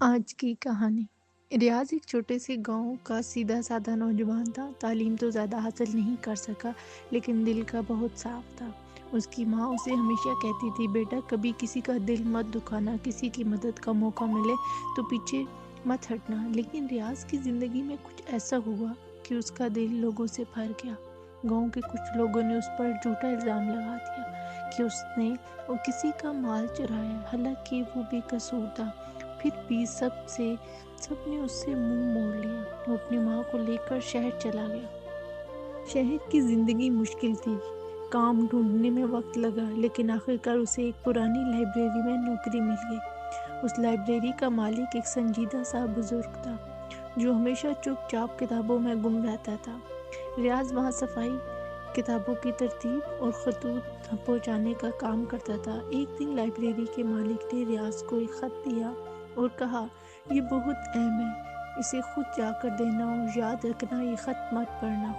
آج کی کہانی۔ ریاض ایک چھوٹے سے گاؤں کا سیدھا سادہ نوجوان تھا۔ تعلیم تو زیادہ حاصل نہیں کر سکا، لیکن دل کا بہت صاف تھا۔ اس کی ماں اسے ہمیشہ کہتی تھی، بیٹا کبھی کسی کا دل مت دکھانا، کسی کی مدد کا موقع ملے تو پیچھے مت ہٹنا۔ لیکن ریاض کی زندگی میں کچھ ایسا ہوا کہ اس کا دل لوگوں سے بھر گیا۔ گاؤں کے کچھ لوگوں نے اس پر جھوٹا الزام لگا دیا کہ اس نے کسی کا مال چرایا، حالانکہ وہ بے قصور تھا۔ پھر بھی سب نے اس سے منہ موڑ لیا۔ وہ اپنی ماں کو لے کر شہر چلا گیا۔ شہر کی زندگی مشکل تھی، کام ڈھونڈنے میں وقت لگا، لیکن آخرکار اسے ایک پرانی لائبریری میں نوکری مل گئی۔ اس لائبریری کا مالک ایک سنجیدہ سا بزرگ تھا، جو ہمیشہ چپ چاپ کتابوں میں گم رہتا تھا۔ ریاض وہاں صفائی، کتابوں کی ترتیب اور خطوط پہنچانے کا کام کرتا تھا۔ ایک دن لائبریری کے مالک نے ریاض کو ایک خط دیا اور کہا، یہ بہت اہم ہے، اسے خود جا کر دینا اور یاد رکھنا یہ خط مت پڑھنا۔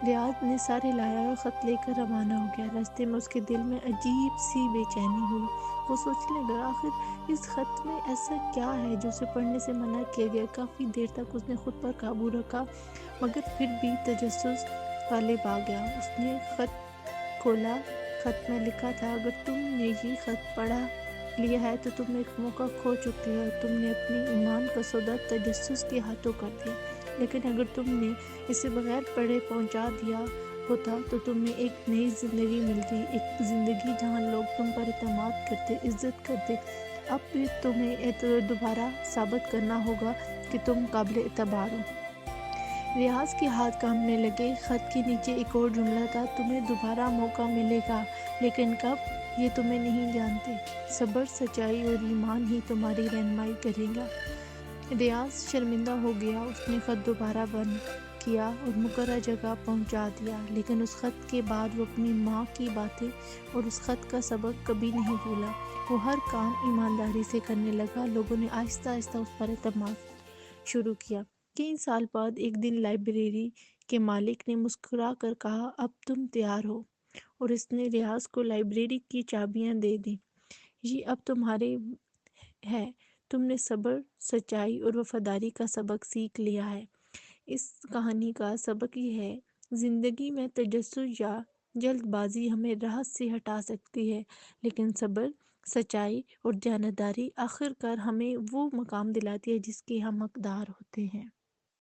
ریاض نے سارے لایا اور خط لے کر روانہ ہو گیا۔ راستے میں اس کے دل میں عجیب سی بے چینی ہوئی۔ وہ سوچنے لگا، آخر اس خط میں ایسا کیا ہے جو اسے پڑھنے سے منع کیا گیا؟ کافی دیر تک اس نے خود پر قابو رکھا، مگر پھر بھی تجسس غالب آ گیا۔ اس نے خط کھولا۔ خط میں لکھا تھا، اگر تم نے یہ خط پڑھا لیا ہے تو تم ایک موقع کھو چکے ہو۔ تم نے اپنی ایمان کا سودا تجسس کے ہاتھوں کر دیا، لیکن اگر تم نے اسے بغیر پڑھے پہنچا دیا ہوتا تو تمہیں ایک نئی زندگی ملتی، ایک زندگی جہاں لوگ تم پر اعتماد کرتے، عزت کرتے۔ اب بھی تمہیں دوبارہ ثابت کرنا ہوگا کہ تم قابل اعتبار ہو۔ ریاض کے ہاتھ کانپنے لگے۔ خط کے نیچے ایک اور جملہ تھا، تمہیں دوبارہ موقع ملے گا، لیکن کب یہ تمہیں نہیں جانتے۔ صبر، سچائی اور ایمان ہی تمہاری رہنمائی کرے گا۔ ریاض شرمندہ ہو گیا۔ اس نے خط دوبارہ بند کیا اور مقررہ جگہ پہنچا دیا، لیکن اس خط کے بعد وہ اپنی ماں کی باتیں اور اس خط کا سبق کبھی نہیں بھولا۔ وہ ہر کام ایمانداری سے کرنے لگا۔ لوگوں نے آہستہ آہستہ اس پر اعتماد شروع کیا۔ کئی سال بعد ایک دن لائبریری کے مالک نے مسکرا کر کہا، اب تم تیار ہو، اور اس نے ریاض کو لائبریری کی چابیاں دے دیں۔ یہ اب تمہارے ہے۔ تم نے صبر، سچائی اور وفاداری کا سبق سیکھ لیا ہے۔ اس کہانی کا سبق یہ ہے، زندگی میں تجسس یا جلد بازی ہمیں راہ سے ہٹا سکتی ہے، لیکن صبر، سچائی اور دیانتداری آخرکار ہمیں وہ مقام دلاتی ہے جس کے ہم حقدار ہوتے ہیں۔